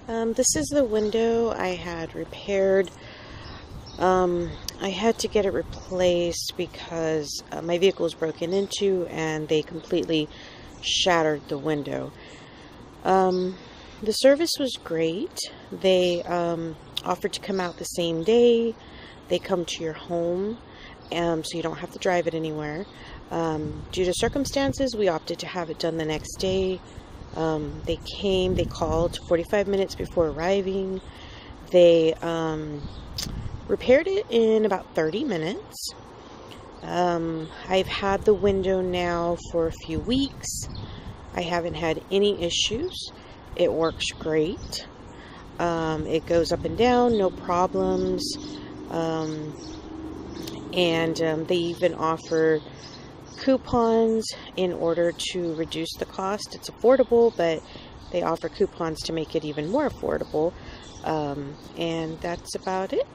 This is the window I had repaired. I had to get it replaced because my vehicle was broken into and they completely shattered the window. The service was great. They offered to come out the same day. They come to your home, so you don't have to drive it anywhere. Due to circumstances, we opted to have it done the next day. They came, they called 45 minutes before arriving. They repaired it in about 30 minutes. I've had the window now for a few weeks. I haven't had any issues. It works great. It goes up and down, no problems. They even offer coupons in order to reduce the cost. It's affordable, but they offer coupons to make it even more affordable. And that's about it.